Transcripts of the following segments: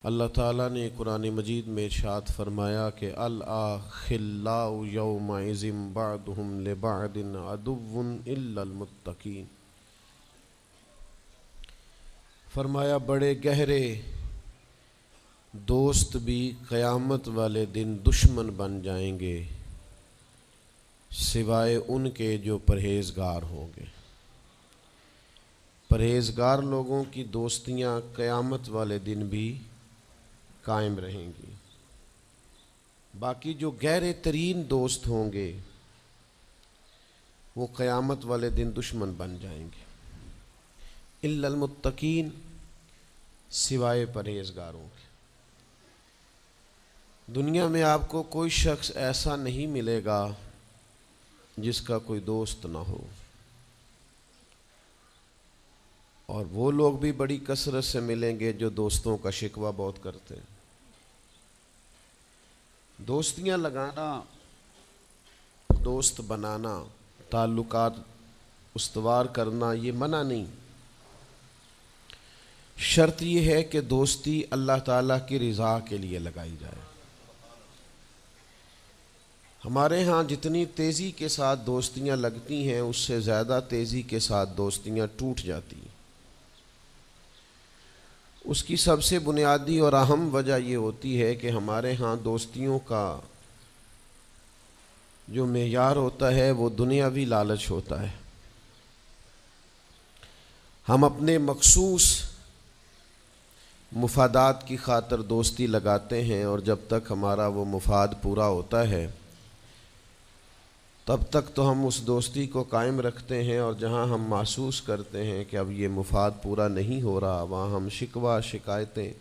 اللہ تعالیٰ نے قرآن مجید میں ارشاد فرمایا کہ الأخلاء یومئذ بعضهم لبعض عدو إلا المتقین۔ فرمایا بڑے گہرے دوست بھی قیامت والے دن دشمن بن جائیں گے سوائے ان کے جو پرہیزگار ہوں گے۔ پرہیزگار لوگوں کی دوستیاں قیامت والے دن بھی قائم رہیں گی، باقی جو گہرے ترین دوست ہوں گے وہ قیامت والے دن دشمن بن جائیں گے۔ الا المتقین، سوائے پرہیزگاروں کے۔ دنیا میں آپ کو کوئی شخص ایسا نہیں ملے گا جس کا کوئی دوست نہ ہو، اور وہ لوگ بھی بڑی کثرت سے ملیں گے جو دوستوں کا شکوہ بہت کرتے ہیں۔ دوستیاں لگانا، دوست بنانا، تعلقات استوار کرنا یہ منع نہیں، شرط یہ ہے کہ دوستی اللہ تعالیٰ کی رضا کے لیے لگائی جائے۔ ہمارے ہاں جتنی تیزی کے ساتھ دوستیاں لگتی ہیں اس سے زیادہ تیزی کے ساتھ دوستیاں ٹوٹ جاتی ہیں۔ اس کی سب سے بنیادی اور اہم وجہ یہ ہوتی ہے کہ ہمارے ہاں دوستیوں کا جو معیار ہوتا ہے وہ دنیاوی لالچ ہوتا ہے۔ ہم اپنے مخصوص مفادات کی خاطر دوستی لگاتے ہیں، اور جب تک ہمارا وہ مفاد پورا ہوتا ہے تب تک تو ہم اس دوستی کو قائم رکھتے ہیں، اور جہاں ہم محسوس کرتے ہیں کہ اب یہ مفاد پورا نہیں ہو رہا وہاں ہم شکوہ، شکایتیں،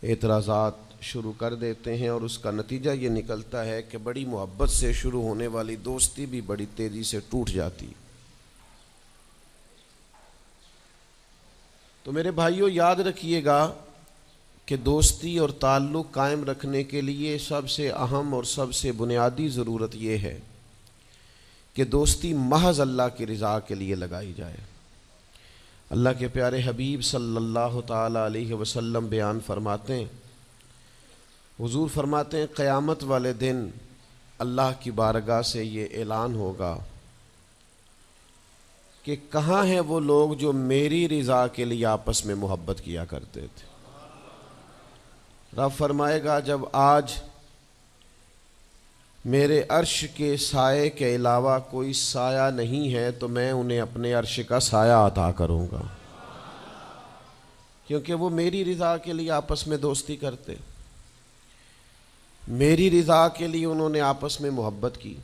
اعتراضات شروع کر دیتے ہیں، اور اس کا نتیجہ یہ نکلتا ہے کہ بڑی محبت سے شروع ہونے والی دوستی بھی بڑی تیزی سے ٹوٹ جاتی۔ تو میرے بھائیوں یاد رکھیے گا کہ دوستی اور تعلق قائم رکھنے کے لیے سب سے اہم اور سب سے بنیادی ضرورت یہ ہے کہ دوستی محض اللہ کی رضا کے لیے لگائی جائے۔ اللہ کے پیارے حبیب صلی اللہ تعالی علیہ وسلم بیان فرماتے ہیں، حضور فرماتے ہیں قیامت والے دن اللہ کی بارگاہ سے یہ اعلان ہوگا کہ کہاں ہیں وہ لوگ جو میری رضا کے لیے آپس میں محبت کیا کرتے تھے۔ رب فرمائے گا جب آج میرے عرش کے سائے کے علاوہ کوئی سایہ نہیں ہے تو میں انہیں اپنے عرش کا سایہ عطا کروں گا، کیونکہ وہ میری رضا کے لیے آپس میں دوستی کرتے، میری رضا کے لیے انہوں نے آپس میں محبت کی۔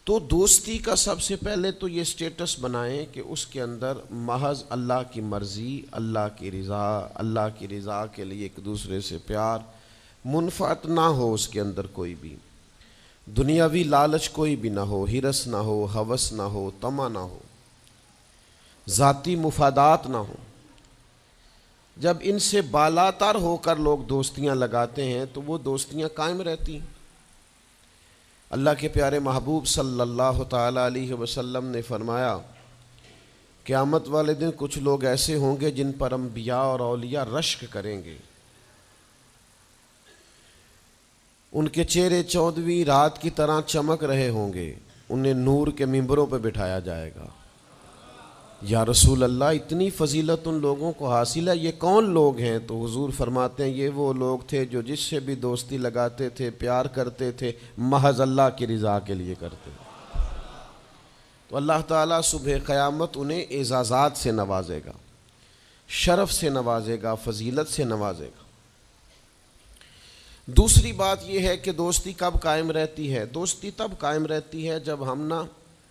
تو دوستی کا سب سے پہلے تو یہ سٹیٹس بنائیں کہ اس کے اندر محض اللہ کی مرضی، اللہ کی رضا کے لیے ایک دوسرے سے پیار، منفعت نہ ہو اس کے اندر، کوئی بھی دنیاوی لالچ کوئی بھی نہ ہو، ہرس نہ ہو، ہوس نہ ہو، طمع نہ ہو، ذاتی مفادات نہ ہو۔ جب ان سے بالاتر ہو کر لوگ دوستیاں لگاتے ہیں تو وہ دوستیاں قائم رہتی ہیں۔ اللہ کے پیارے محبوب صلی اللہ تعالی علیہ وسلم نے فرمایا قیامت والے دن کچھ لوگ ایسے ہوں گے جن پر انبیاء اور اولیاء رشک کریں گے، ان کے چہرے 14ویں رات کی طرح چمک رہے ہوں گے، انہیں نور کے ممبروں پہ بٹھایا جائے گا۔ یا رسول اللہ اتنی فضیلت ان لوگوں کو حاصل ہے، یہ کون لوگ ہیں؟ تو حضور فرماتے ہیں یہ وہ لوگ تھے جو جس سے بھی دوستی لگاتے تھے، پیار کرتے تھے، محض اللہ کی رضا کے لیے کرتے۔ تو اللہ تعالیٰ صبح قیامت انہیں اعزازات سے نوازے گا، شرف سے نوازے گا، فضیلت سے نوازے گا۔ دوسری بات یہ ہے کہ دوستی کب قائم رہتی ہے؟ دوستی تب قائم رہتی ہے جب ہم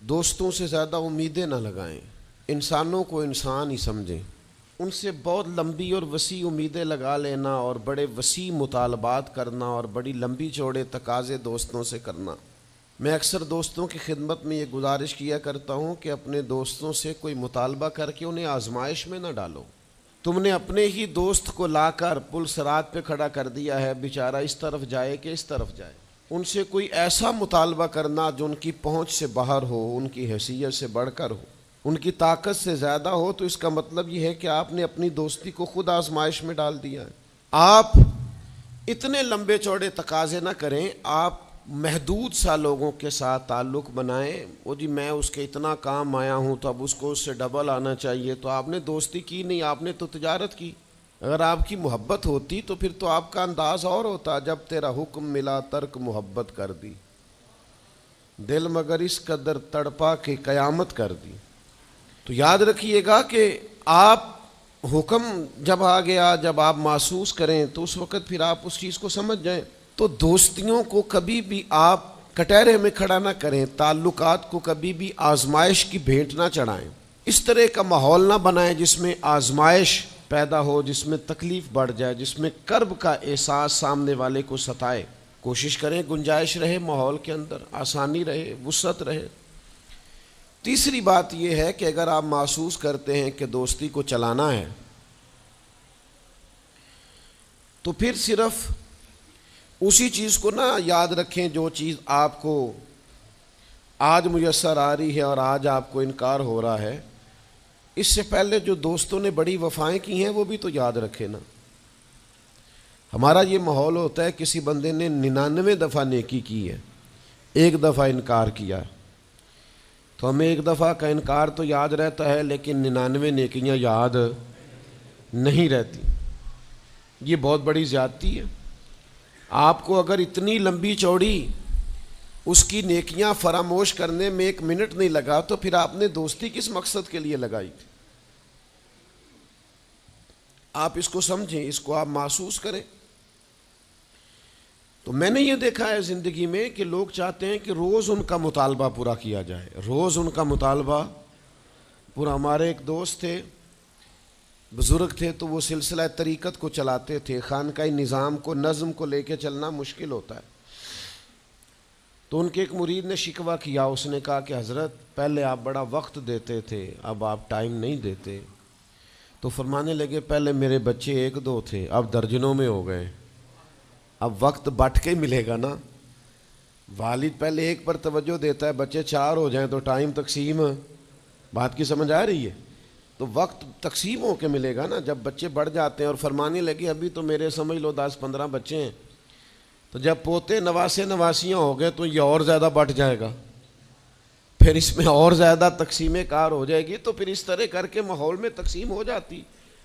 دوستوں سے زیادہ امیدیں نہ لگائیں، انسانوں کو انسان ہی سمجھیں، ان سے بہت لمبی اور وسیع امیدیں لگا لینا اور بڑے وسیع مطالبات کرنا اور بڑی لمبی چوڑے تقاضے دوستوں سے کرنا۔ میں اکثر دوستوں کی خدمت میں یہ گزارش کیا کرتا ہوں کہ اپنے دوستوں سے کوئی مطالبہ کر کے انہیں آزمائش میں نہ ڈالو۔ تم نے اپنے ہی دوست کو لا کر پل صراط پہ کھڑا کر دیا ہے، بیچارہ اس طرف جائے کہ اس طرف جائے۔ ان سے کوئی ایسا مطالبہ کرنا جو ان کی پہنچ سے باہر ہو، ان کی حیثیت سے بڑھ کر ہو، ان کی طاقت سے زیادہ ہو تو اس کا مطلب یہ ہے کہ آپ نے اپنی دوستی کو خود آزمائش میں ڈال دیا ہے۔ آپ اتنے لمبے چوڑے تقاضے نہ کریں، آپ محدود سا لوگوں کے ساتھ تعلق بنائیں۔ وہ جی میں اس کے اتنا کام آیا ہوں تو اب اس کو اس سے ڈبل آنا چاہیے، تو آپ نے دوستی کی نہیں، آپ نے تو تجارت کی۔ اگر آپ کی محبت ہوتی تو پھر تو آپ کا انداز اور ہوتا، جب تیرا حکم ملا ترک محبت کر دی، دل مگر اس قدر تڑپا کہ قیامت کر دی۔ تو یاد رکھیے گا کہ آپ حکم جب آ گیا، جب آپ محسوس کریں تو اس وقت پھر آپ اس چیز کو سمجھ جائیں۔ تو دوستیوں کو کبھی بھی آپ کٹہرے میں کھڑا نہ کریں، تعلقات کو کبھی بھی آزمائش کی بھیٹ نہ چڑھائیں، اس طرح کا ماحول نہ بنائیں جس میں آزمائش پیدا ہو، جس میں تکلیف بڑھ جائے، جس میں کرب کا احساس سامنے والے کو ستائے۔ کوشش کریں گنجائش رہے ماحول کے اندر، آسانی رہے، وسعت رہے۔ تیسری بات یہ ہے کہ اگر آپ محسوس کرتے ہیں کہ دوستی کو چلانا ہے تو پھر صرف اسی چیز کو نہ یاد رکھیں جو چیز آپ کو آج میسر آ رہی ہے اور آج آپ کو انکار ہو رہا ہے، اس سے پہلے جو دوستوں نے بڑی وفائیں کی ہیں وہ بھی تو یاد رکھیں نا۔ ہمارا یہ ماحول ہوتا ہے کسی بندے نے 99 دفعہ نیکی کی ہے، ایک دفعہ انکار کیا ہے، تو ہمیں ایک دفعہ کا انکار تو یاد رہتا ہے لیکن 99 نیکیاں یاد نہیں رہتی۔ یہ بہت بڑی زیادتی ہے۔ آپ کو اگر اتنی لمبی چوڑی اس کی نیکیاں فراموش کرنے میں 1 منٹ نہیں لگا تو پھر آپ نے دوستی کس مقصد کے لیے لگائی تھی؟ آپ اس کو سمجھیں، اس کو آپ محسوس کریں۔ تو میں نے یہ دیکھا ہے زندگی میں کہ لوگ چاہتے ہیں کہ روز ان کا مطالبہ پورا کیا جائے، روز ان کا مطالبہ پورا۔ ہمارے ایک دوست تھے، بزرگ تھے، تو وہ سلسلہ طریقت کو چلاتے تھے، خانقاہی نظام کو، نظم کو لے کے چلنا مشکل ہوتا ہے۔ تو ان کے ایک مرید نے شکوہ کیا، اس نے کہا کہ حضرت پہلے آپ بڑا وقت دیتے تھے، اب آپ ٹائم نہیں دیتے۔ تو فرمانے لگے پہلے میرے بچے 1-2 تھے، اب درجنوں میں ہو گئے، اب وقت بٹ کے ملے گا نا۔ والد پہلے ایک پر توجہ دیتا ہے، بچے 4 ہو جائیں تو ٹائم تقسیم، بات کی سمجھ آ رہی ہے؟ تو وقت تقسیم ہو کے ملے گا نا جب بچے بڑھ جاتے ہیں۔ اور فرمانے لگے ابھی تو میرے سمجھ لو 10-15 بچے ہیں، تو جب پوتے نواسے نواسیاں ہو گئے تو یہ اور زیادہ بٹ جائے گا، پھر اس میں اور زیادہ تقسیم کار ہو جائے گی، تو پھر اس طرح کر کے ماحول میں تقسیم ہو جاتی،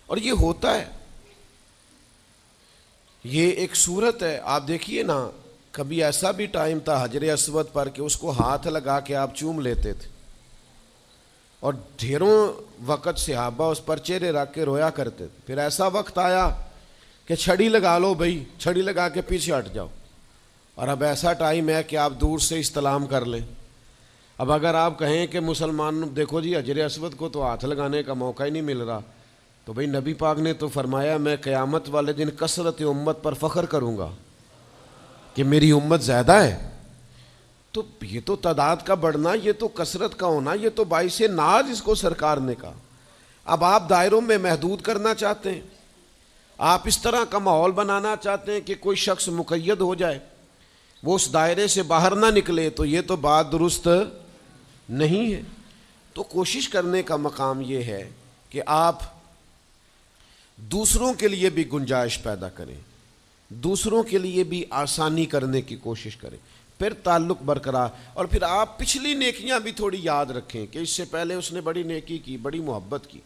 اور یہ ہوتا ہے۔ یہ ایک صورت ہے، آپ دیکھیے نا، کبھی ایسا بھی ٹائم تھا حجر اسود پر کہ اس کو ہاتھ لگا کے آپ چوم لیتے تھے، اور ڈھیروں وقت صحابہ اس پر چہرے رکھ کے رویا کرتے تھے۔ پھر ایسا وقت آیا کہ چھڑی لگا لو بھائی، چھڑی لگا کے پیچھے ہٹ جاؤ، اور اب ایسا ٹائم ہے کہ آپ دور سے استلام کر لیں۔ اب اگر آپ کہیں کہ مسلمان دیکھو جی حجر اسود کو تو ہاتھ لگانے کا موقع ہی نہیں مل رہا، تو بھئی نبی پاک نے تو فرمایا میں قیامت والے دن کثرت امت پر فخر کروں گا کہ میری امت زیادہ ہے۔ تو یہ تو تعداد کا بڑھنا، یہ تو کثرت کا ہونا، یہ تو باعث ناز اس کو سرکار نے کہا۔ اب آپ دائروں میں محدود کرنا چاہتے ہیں، آپ اس طرح کا ماحول بنانا چاہتے ہیں کہ کوئی شخص مقید ہو جائے، وہ اس دائرے سے باہر نہ نکلے، تو یہ تو بات درست نہیں ہے۔ تو کوشش کرنے کا مقام یہ ہے کہ آپ دوسروں کے لیے بھی گنجائش پیدا کریں، دوسروں کے لیے بھی آسانی کرنے کی کوشش کریں، پھر تعلق برقرار۔ اور پھر آپ پچھلی نیکیاں بھی تھوڑی یاد رکھیں کہ اس سے پہلے اس نے بڑی نیکی کی، بڑی محبت کی،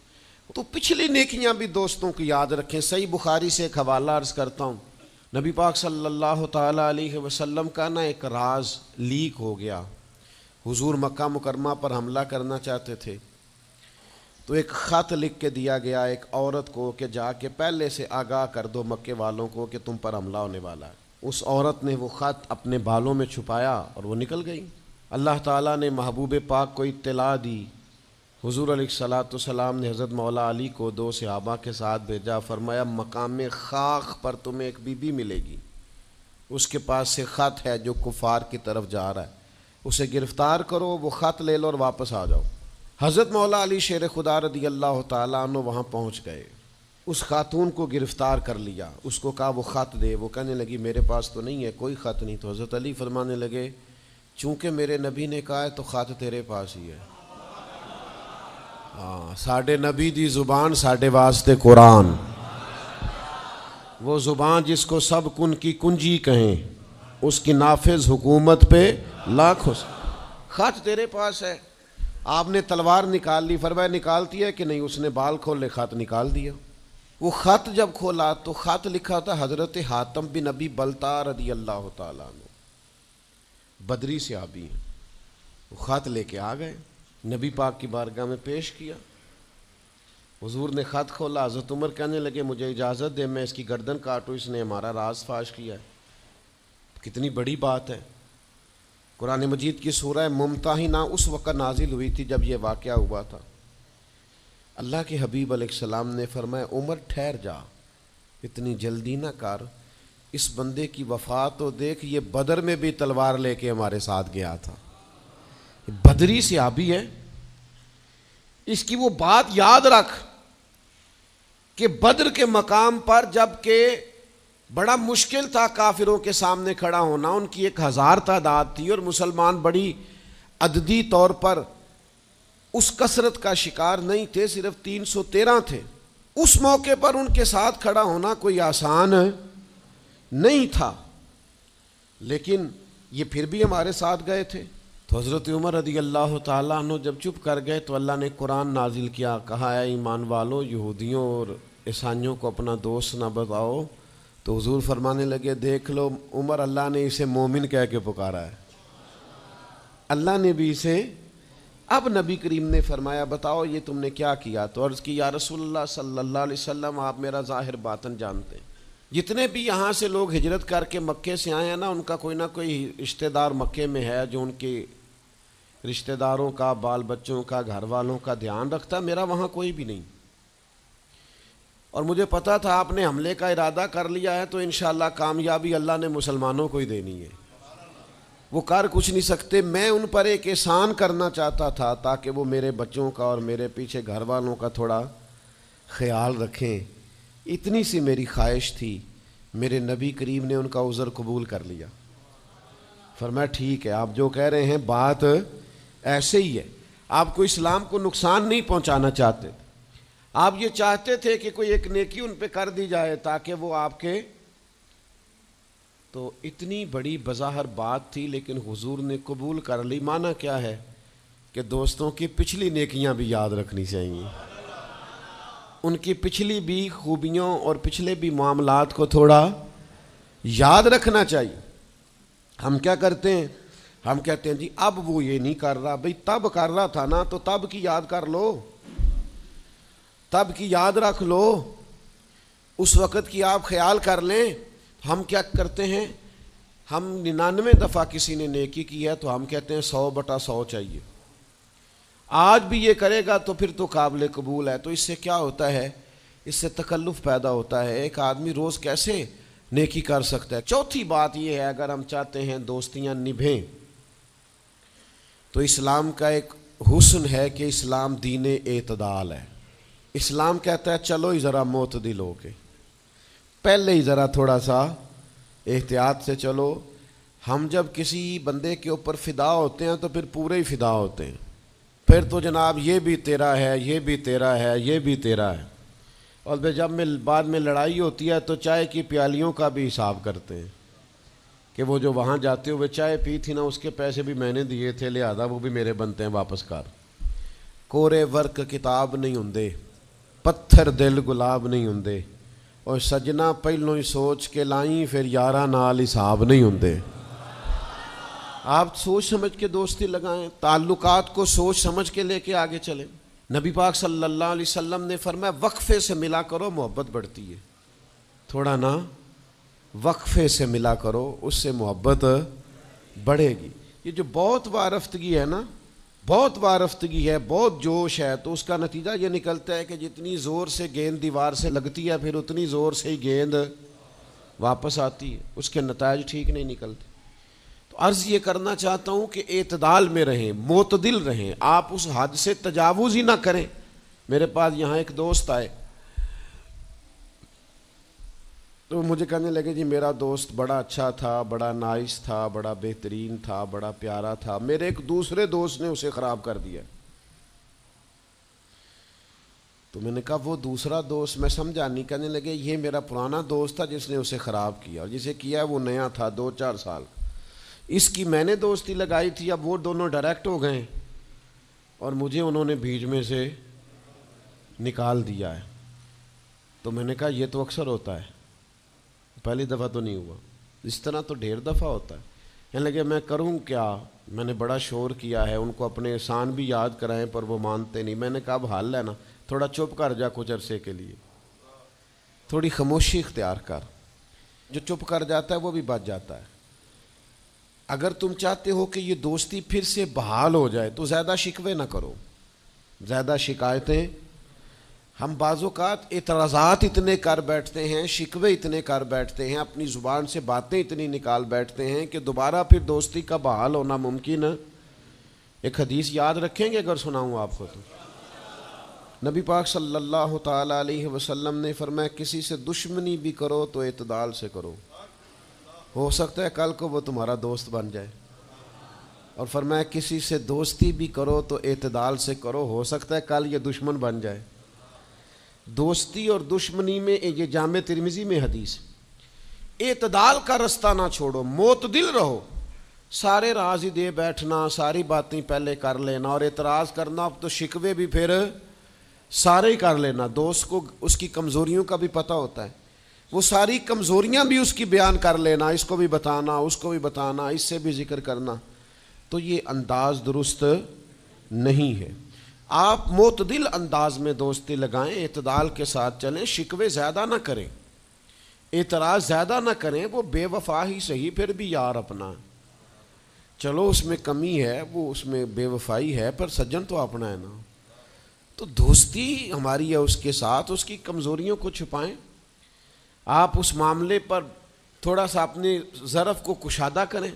تو پچھلی نیکیاں بھی دوستوں کی یاد رکھیں۔ صحیح بخاری سے ایک حوالہ عرض کرتا ہوں، نبی پاک صلی اللہ تعالیٰ علیہ وسلم کا نا ایک راز لیک ہو گیا۔ حضور مکہ مکرمہ پر حملہ کرنا چاہتے تھے، تو ایک خط لکھ کے دیا گیا ایک عورت کو کہ جا کے پہلے سے آگاہ کر دو مکے والوں کو کہ تم پر حملہ ہونے والا ہے۔ اس عورت نے وہ خط اپنے بالوں میں چھپایا اور وہ نکل گئی۔ اللہ تعالیٰ نے محبوب پاک کو اطلاع دی، حضور علیہ الصلاۃ والسلام نے حضرت مولا علی کو 2 صحابہ کے ساتھ بھیجا، فرمایا مقام خاک پر تمہیں ایک بی بی ملے گی، اس کے پاس سے خط ہے جو کفار کی طرف جا رہا ہے، اسے گرفتار کرو، وہ خط لے لو اور واپس آ جاؤ۔ حضرت مولا علی شیر خدا رضی اللہ تعالیٰ عنہ وہاں پہنچ گئے، اس خاتون کو گرفتار کر لیا، اس کو کہا وہ خط دے، وہ کہنے لگی میرے پاس تو نہیں ہے، کوئی خط نہیں۔ تو حضرت علی فرمانے لگے چونکہ میرے نبی نے کہا ہے تو خط تیرے پاس ہی ہے۔ ساڈے نبی دی زبان ساڈے واسطے قرآن، وہ زبان جس کو سب کن کی کنجی کہیں، اس کی نافذ حکومت پہ لاکھوں خط تیرے پاس ہے۔ آپ نے تلوار نکال لی، فرمایا نکالتی ہے کہ نہیں؟ اس نے بال کھولے، خط نکال دیا۔ وہ خط جب کھولا تو خط لکھا تھا حضرت حاتم بن ابی بلتع رضی اللہ تعالیٰ عنہ، بدری صحابی ہیں۔ وہ خط لے کے آ گئے، نبی پاک کی بارگاہ میں پیش کیا۔ حضور نے خط کھولا، حضرت عمر کہنے لگے مجھے اجازت دے میں اس کی گردن کاٹوں، اس نے ہمارا راز فاش کیا ہے۔ کتنی بڑی بات ہے۔ قرآن مجید کی سورہ ممتحنہ اس وقت نازل ہوئی تھی جب یہ واقعہ ہوا تھا۔ اللہ کے حبیب علیہ السلام نے فرمایا عمر ٹھہر جا، اتنی جلدی نہ کر، اس بندے کی وفات تو دیکھ، یہ بدر میں بھی تلوار لے کے ہمارے ساتھ گیا تھا، بدری صحابی ہے۔ اس کی وہ بات یاد رکھ کہ بدر کے مقام پر جب کہ بڑا مشکل تھا کافروں کے سامنے کھڑا ہونا، ان کی 1000 تعداد تھی اور مسلمان بڑی عددی طور پر اس کثرت کا شکار نہیں تھے، صرف 313 تھے۔ اس موقع پر ان کے ساتھ کھڑا ہونا کوئی آسان نہیں تھا، لیکن یہ پھر بھی ہمارے ساتھ گئے تھے۔ تو حضرت عمر رضی اللہ تعالیٰ عنہ جب چپ کر گئے تو اللہ نے قرآن نازل کیا، کہا اے ایمان والو یہودیوں اور عیسائیوں کو اپنا دوست نہ بتاؤ۔ تو حضور فرمانے لگے دیکھ لو عمر، اللہ نے اسے مومن کہہ کے پکارا ہے، اللہ نے بھی اسے۔ اب نبی کریم نے فرمایا بتاؤ یہ تم نے کیا کیا؟ تو عرض کی یا رسول اللہ صلی اللہ علیہ وسلم آپ میرا ظاہر باطن جانتے ہیں، جتنے بھی یہاں سے لوگ ہجرت کر کے مکے سے آئے ہیں نا، ان کا کوئی نہ کوئی رشتہ دار مکے میں ہے جو ان کے رشتہ داروں کا، بال بچوں کا، گھر والوں کا دھیان رکھتا، میرا وہاں کوئی بھی نہیں۔ اور مجھے پتا تھا آپ نے حملے کا ارادہ کر لیا ہے تو انشاءاللہ کامیابی اللہ نے مسلمانوں کو ہی دینی ہے، وہ کر کچھ نہیں سکتے۔ میں ان پر ایک احسان کرنا چاہتا تھا تاکہ وہ میرے بچوں کا اور میرے پیچھے گھر والوں کا تھوڑا خیال رکھیں، اتنی سی میری خواہش تھی۔ میرے نبی کریم نے ان کا عذر قبول کر لیا، فرمایا ٹھیک ہے آپ جو کہہ رہے ہیں بات ایسے ہی ہے، آپ کو اسلام کو نقصان نہیں پہنچانا چاہتے، آپ یہ چاہتے تھے کہ کوئی ایک نیکی ان پہ کر دی جائے تاکہ وہ آپ کے، تو اتنی بڑی بظاہر بات تھی لیکن حضور نے قبول کر لی۔ معنی کیا ہے کہ دوستوں کی پچھلی نیکیاں بھی یاد رکھنی چاہیے، ان کی پچھلی بھی خوبیوں اور پچھلے بھی معاملات کو تھوڑا یاد رکھنا چاہیے۔ ہم کیا کرتے ہیں؟ ہم کہتے ہیں جی اب وہ یہ نہیں کر رہا، بھئی تب کر رہا تھا نا، تو تب کی یاد کر لو، تب کی یاد رکھ لو، اس وقت کی آپ خیال کر لیں۔ ہم کیا کرتے ہیں؟ ہم 99 دفعہ کسی نے نیکی کی ہے تو ہم کہتے ہیں 100/100 چاہیے، آج بھی یہ کرے گا تو پھر تو قابل قبول ہے۔ تو اس سے کیا ہوتا ہے؟ اس سے تکلف پیدا ہوتا ہے، ایک آدمی روز کیسے نیکی کر سکتا ہے؟ چوتھی بات یہ ہے اگر ہم چاہتے ہیں دوستیاں نبھیں تو اسلام کا ایک حسن ہے کہ اسلام دین اعتدال ہے۔ اسلام کہتا ہے چلو ہی ذرا معتدل ہو کے، پہلے ہی ذرا تھوڑا سا احتیاط سے چلو۔ ہم جب کسی بندے کے اوپر فدا ہوتے ہیں تو پھر پورے ہی فدا ہوتے ہیں، پھر تو جناب یہ بھی تیرا ہے، یہ بھی تیرا ہے، یہ بھی تیرا ہے، اور جب بعد میں لڑائی ہوتی ہے تو چائے کی پیالیوں کا بھی حساب کرتے ہیں کہ وہ جو وہاں جاتے ہوئے چائے پی تھی نا اس کے پیسے بھی میں نے دیے تھے، لہذا وہ بھی میرے بنتے ہیں واپس کر۔ کورے ورک کتاب نہیں ہوندے، پتھر دل گلاب نہیں ہوندے، اور سجنا پہلوں ہی سوچ کے لائیں پھر یاراں نال حساب نہیں ہوندے۔ آپ سوچ سمجھ کے دوستی لگائیں، تعلقات کو سوچ سمجھ کے لے کے آگے چلیں۔ نبی پاک صلی اللہ علیہ وسلم نے فرمایا وقفے سے ملا کرو محبت بڑھتی ہے، تھوڑا نا وقفے سے ملا کرو، اس سے محبت بڑھے گی۔ یہ جو بہت وارفتگی ہے نا، بہت وارفتگی ہے، بہت جوش ہے، تو اس کا نتیجہ یہ نکلتا ہے کہ جتنی زور سے گیند دیوار سے لگتی ہے پھر اتنی زور سے ہی گیند واپس آتی ہے، اس کے نتائج ٹھیک نہیں نکلتے۔ تو عرض یہ کرنا چاہتا ہوں کہ اعتدال میں رہیں، معتدل رہیں، آپ اس حد سے تجاوز ہی نہ کریں۔ میرے پاس یہاں ایک دوست آئے تو مجھے کہنے لگے جی میرا دوست بڑا اچھا تھا، بڑا نائس تھا، بڑا بہترین تھا، بڑا پیارا تھا، میرے ایک دوسرے دوست نے اسے خراب کر دیا۔ تو میں نے کہا وہ دوسرا دوست میں سمجھا نہیں. کہنے لگے یہ میرا پرانا دوست تھا جس نے اسے خراب کیا, اور جسے کیا ہے وہ نیا تھا 2-4 سال. اس کی میں نے دوستی لگائی تھی, اب وہ دونوں ڈائریکٹ ہو گئے اور مجھے انہوں نے بیچ میں سے نکال دیا ہے. تو میں نے کہا یہ تو اکثر ہوتا ہے, پہلی دفعہ تو نہیں ہوا, اس طرح تو ڈھیر دفعہ ہوتا ہے. کہنے لگے میں کروں کیا, میں نے بڑا شور کیا ہے, ان کو اپنے احسان بھی یاد کرائیں پر وہ مانتے نہیں. میں نے کہا اب حل ہے نا, تھوڑا چپ کر جا کچھ عرصے کے لیے, تھوڑی خاموشی اختیار کر. جو چپ کر جاتا ہے وہ بھی بچ جاتا ہے. اگر تم چاہتے ہو کہ یہ دوستی پھر سے بحال ہو جائے تو زیادہ شکوے نہ کرو, زیادہ شکایتیں. ہم بعض اوقات اعتراضات اتنے کر بیٹھتے ہیں, شکوے اتنے کر بیٹھتے ہیں, اپنی زبان سے باتیں اتنی نکال بیٹھتے ہیں کہ دوبارہ پھر دوستی کا بحال ہونا ممکن ہے. ایک حدیث یاد رکھیں گے اگر سناؤں آپ کو تو. نبی پاک صلی اللہ تعالیٰ علیہ وسلم نے فرمایا کسی سے دشمنی بھی کرو تو اعتدال سے کرو, ہو سکتا ہے کل کو وہ تمہارا دوست بن جائے. اور فرمایا کسی سے دوستی بھی کرو تو اعتدال سے کرو, ہو سکتا ہے کل یہ دشمن بن جائے. دوستی اور دشمنی میں یہ جامع ترمذی میں حدیث, اعتدال کا رستہ نہ چھوڑو, معتدل رہو. سارے راز ہی دے بیٹھنا, ساری باتیں پہلے کر لینا اور اعتراض کرنا, اب تو شکوے بھی پھر سارے ہی کر لینا. دوست کو اس کی کمزوریوں کا بھی پتہ ہوتا ہے, وہ ساری کمزوریاں بھی اس کی بیان کر لینا, اس کو بھی بتانا, اس کو بھی بتانا, اس سے بھی ذکر کرنا. تو یہ انداز درست نہیں ہے. آپ معتدل انداز میں دوستی لگائیں, اعتدال کے ساتھ چلیں, شکوے زیادہ نہ کریں, اعتراض زیادہ نہ کریں. وہ بے وفا ہی صحیح پھر بھی یار اپنا, چلو اس میں کمی ہے, وہ اس میں بے وفائی ہے, پر سجن تو اپنا ہے نا. تو دوستی ہماری ہے اس کے ساتھ, اس کی کمزوریوں کو چھپائیں. آپ اس معاملے پر تھوڑا سا اپنے ظرف کو کشادہ کریں,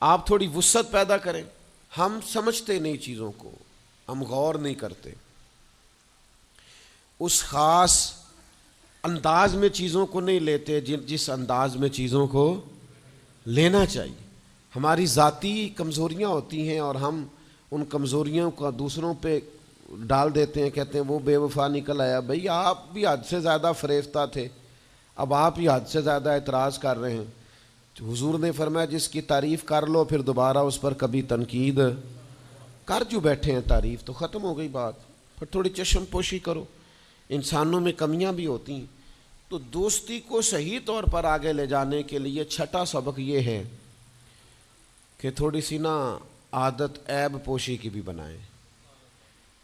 آپ تھوڑی وسعت پیدا کریں. ہم سمجھتے نہیں چیزوں کو, ہم غور نہیں کرتے, اس خاص انداز میں چیزوں کو نہیں لیتے جس انداز میں چیزوں کو لینا چاہیے. ہماری ذاتی کمزوریاں ہوتی ہیں اور ہم ان کمزوریوں کا دوسروں پہ ڈال دیتے ہیں, کہتے ہیں وہ بے وفا نکل آیا. بھئی آپ بھی حد سے زیادہ فریفتہ تھے, اب آپ ہی حد سے زیادہ اعتراض کر رہے ہیں. حضور نے فرمایا جس کی تعریف کر لو پھر دوبارہ اس پر کبھی تنقید کر جو بیٹھے ہیں, تعریف تو ختم ہو گئی بات. پھر تھوڑی چشم پوشی کرو, انسانوں میں کمیاں بھی ہوتی ہیں. تو دوستی کو صحیح طور پر آگے لے جانے کے لیے چھٹا سبق یہ ہے کہ تھوڑی سی نا عادت عیب پوشی کی بھی بنائیں.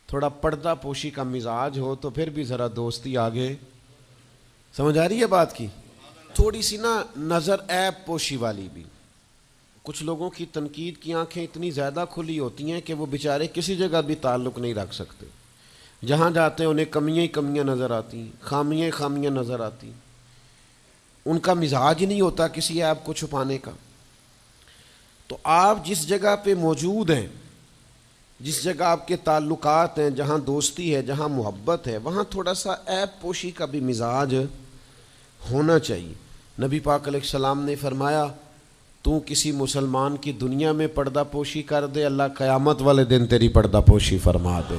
تھوڑا پردہ پوشی کا مزاج ہو تو پھر بھی ذرا دوستی آگے. سمجھ آ رہی ہے بات کی؟ تھوڑی سی نا نظر عیب پوشی والی بھی. کچھ لوگوں کی تنقید کی آنکھیں اتنی زیادہ کھلی ہوتی ہیں کہ وہ بیچارے کسی جگہ بھی تعلق نہیں رکھ سکتے, جہاں جاتے ہیں انہیں کمیاں ہی کمیاں نظر آتی ہیں, خامیاں خامیاں نظر آتی ہیں. ان کا مزاج نہیں ہوتا کسی عیب کو چھپانے کا. تو آپ جس جگہ پہ موجود ہیں, جس جگہ آپ کے تعلقات ہیں, جہاں دوستی ہے, جہاں محبت ہے, وہاں تھوڑا سا عیب پوشی کا بھی مزاج ہونا چاہیے. نبی پاک علیہ السلام نے فرمایا تو کسی مسلمان کی دنیا میں پردہ پوشی کر دے, اللہ قیامت والے دن تیری پردہ پوشی فرما دے.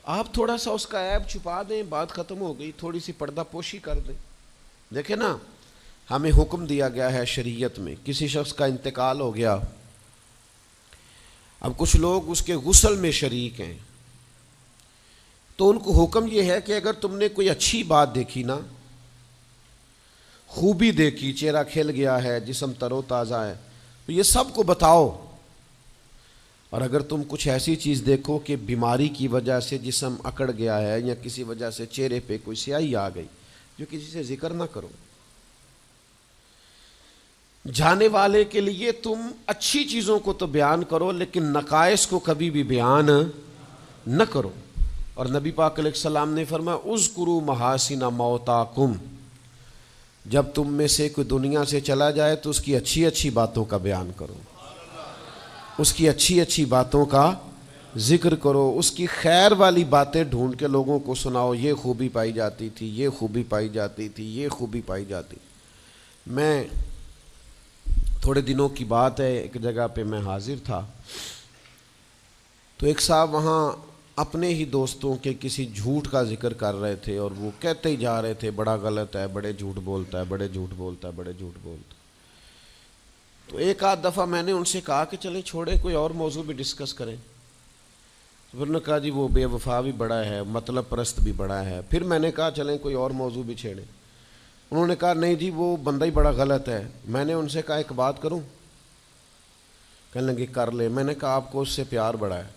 آپ تھوڑا سا اس کا عیب چھپا دیں, بات ختم ہو گئی. تھوڑی سی پردہ پوشی کر دیں. دیکھیں نا, ہمیں حکم دیا گیا ہے شریعت میں, کسی شخص کا انتقال ہو گیا, اب کچھ لوگ اس کے غسل میں شریک ہیں, تو ان کو حکم یہ ہے کہ اگر تم نے کوئی اچھی بات دیکھی نا, خوبی دیکھی, چہرہ کھل گیا ہے, جسم تر و تازہ ہے, تو یہ سب کو بتاؤ. اور اگر تم کچھ ایسی چیز دیکھو کہ بیماری کی وجہ سے جسم اکڑ گیا ہے یا کسی وجہ سے چہرے پہ کوئی سیاہی آ گئی, جو کسی سے ذکر نہ کرو. جانے والے کے لیے تم اچھی چیزوں کو تو بیان کرو, لیکن نقائص کو کبھی بھی بیان نہ کرو. اور نبی پاک علیہ السلام نے فرمایا اذکروا محاسن موتاکم, جب تم میں سے کوئی دنیا سے چلا جائے تو اس کی اچھی اچھی باتوں کا بیان کرو, اس کی اچھی اچھی باتوں کا ذکر کرو, اس کی خیر والی باتیں ڈھونڈ کے لوگوں کو سناؤ. یہ خوبی پائی جاتی تھی, یہ خوبی پائی جاتی تھی, یہ خوبی پائی جاتی. میں تھوڑے دنوں کی بات ہے, ایک جگہ پہ میں حاضر تھا, تو ایک صاحب وہاں اپنے ہی دوستوں کے کسی جھوٹ کا ذکر کر رہے تھے اور وہ کہتے ہی جا رہے تھے بڑا غلط ہے، بڑے جھوٹ بولتا ہے، بڑے جھوٹ بولتا ہے، بڑے جھوٹ بولتا ہے۔ تو ایک آدھ دفعہ میں نے ان سے کہا کہ چلیں چھوڑیں، کوئی اور موضوع بھی ڈسکس کریں۔ پھر نے کہا جی وہ بے وفا بھی بڑا ہے، مطلب پرست بھی بڑا ہے۔ پھر میں نے کہا چلیں کوئی اور موضوع بھی چھیڑیں۔ انہوں نے کہا نہیں جی وہ بندہ ہی بڑا غلط ہے۔ میں نے ان سے کہا ایک بات کروں؟ کہنے لگے کر لے۔ میں نے کہا آپ کو اس سے پیار بڑا ہے۔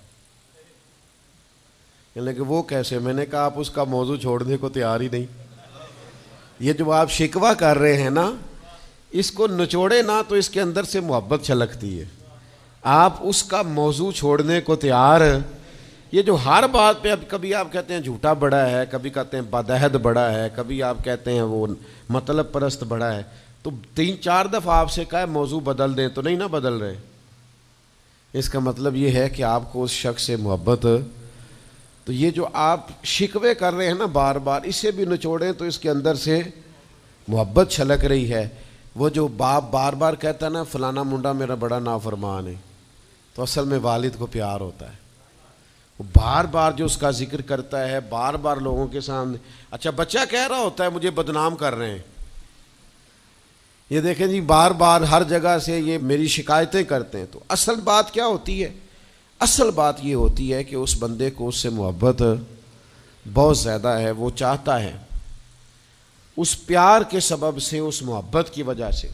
کہنے لگے وہ کیسے؟ میں نے کہا آپ اس کا موضوع چھوڑنے کو تیار ہی نہیں۔ یہ جو آپ شکوہ کر رہے ہیں نا، اس کو نچوڑے نا تو اس کے اندر سے محبت چھلکتی ہے۔ آپ اس کا موضوع چھوڑنے کو تیار، یہ جو ہر بات پہ اب کبھی آپ کہتے ہیں جھوٹا بڑا ہے، کبھی کہتے ہیں بدعہد بڑا ہے، کبھی آپ کہتے ہیں وہ مطلب پرست بڑا ہے، تو 3-4 دفعہ آپ سے کہا موضوع بدل دیں تو نہیں نہ بدل رہے۔ اس کا مطلب یہ ہے کہ آپ کو اس شخص سے محبت۔ تو یہ جو آپ شکوے کر رہے ہیں نا بار بار، اسے بھی نچوڑیں تو اس کے اندر سے محبت چھلک رہی ہے۔ وہ جو باپ بار بار کہتا ہے نا فلانا منڈا میرا بڑا نافرمان ہے، تو اصل میں والد کو پیار ہوتا ہے۔ وہ بار بار جو اس کا ذکر کرتا ہے، بار بار لوگوں کے سامنے، اچھا بچہ کہہ رہا ہوتا ہے مجھے بدنام کر رہے ہیں، یہ دیکھیں جی بار بار ہر جگہ سے یہ میری شکایتیں کرتے ہیں۔ تو اصل بات کیا ہوتی ہے؟ اصل بات یہ ہوتی ہے کہ اس بندے کو اس سے محبت بہت زیادہ ہے، وہ چاہتا ہے اس پیار کے سبب سے، اس محبت کی وجہ سے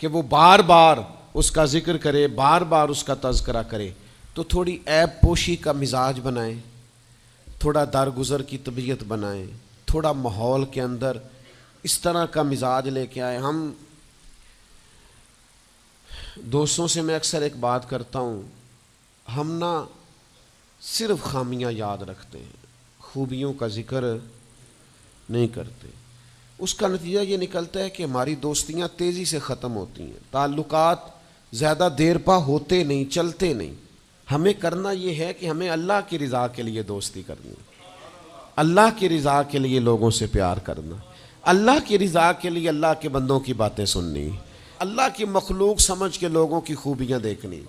کہ وہ بار بار اس کا ذکر کرے، بار بار اس کا تذکرہ کرے، تو تھوڑی عیب پوشی کا مزاج بنائیں، تھوڑا درگزر کی طبیعت بنائیں، تھوڑا ماحول کے اندر اس طرح کا مزاج لے کے آئے۔ ہم دوستوں سے میں اکثر ایک بات کرتا ہوں، ہم نہ صرف خامیاں یاد رکھتے ہیں، خوبیوں کا ذکر نہیں کرتے۔ اس کا نتیجہ یہ نکلتا ہے کہ ہماری دوستیاں تیزی سے ختم ہوتی ہیں، تعلقات زیادہ دیر پا ہوتے نہیں، چلتے نہیں۔ ہمیں کرنا یہ ہے کہ ہمیں اللہ کی رضا کے لیے دوستی کرنی، اللہ کی رضا کے لیے لوگوں سے پیار کرنا، اللہ کی رضا کے لیے اللہ کے بندوں کی باتیں سننی، اللہ کی مخلوق سمجھ کے لوگوں کی خوبیاں دیکھنی،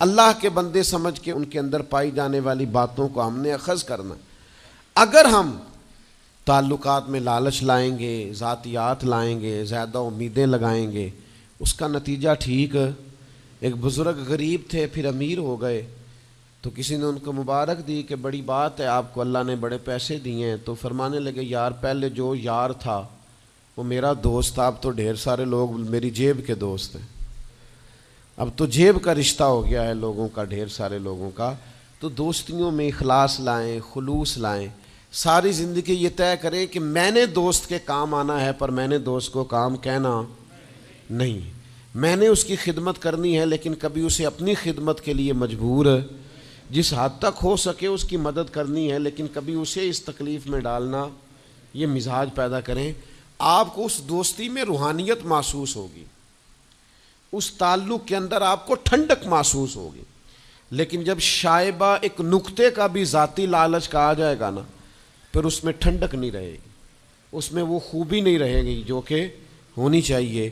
اللہ کے بندے سمجھ کے ان کے اندر پائی جانے والی باتوں کو ہم نے اخذ کرنا۔ اگر ہم تعلقات میں لالچ لائیں گے، ذاتیات لائیں گے، زیادہ امیدیں لگائیں گے، اس کا نتیجہ ٹھیک۔ ایک بزرگ غریب تھے پھر امیر ہو گئے، تو کسی نے ان کو مبارک دی کہ بڑی بات ہے آپ کو اللہ نے بڑے پیسے دیے ہیں، تو فرمانے لگے یار پہلے جو یار تھا وہ میرا دوست تھا، اب تو ڈھیر سارے لوگ میری جیب کے دوست ہیں، اب تو جیب کا رشتہ ہو گیا ہے لوگوں کا، ڈھیر سارے لوگوں کا۔ تو دوستیوں میں اخلاص لائیں، خلوص لائیں، ساری زندگی یہ طے کریں کہ میں نے دوست کے کام آنا ہے، پر میں نے دوست کو کام کہنا نہیں، میں نے اس کی خدمت کرنی ہے لیکن کبھی اسے اپنی خدمت کے لیے مجبور، جس حد تک ہو سکے اس کی مدد کرنی ہے لیکن کبھی اسے اس تکلیف میں ڈالنا، یہ مزاج پیدا کریں۔ آپ کو اس دوستی میں روحانیت محسوس ہوگی، اس تعلق کے اندر آپ کو ٹھنڈک محسوس ہوگی، لیکن جب شائبہ ایک نقطے کا بھی ذاتی لالچ کا آ جائے گا نا، پھر اس میں ٹھنڈک نہیں رہے گی، اس میں وہ خوبی نہیں رہے گی جو کہ ہونی چاہیے۔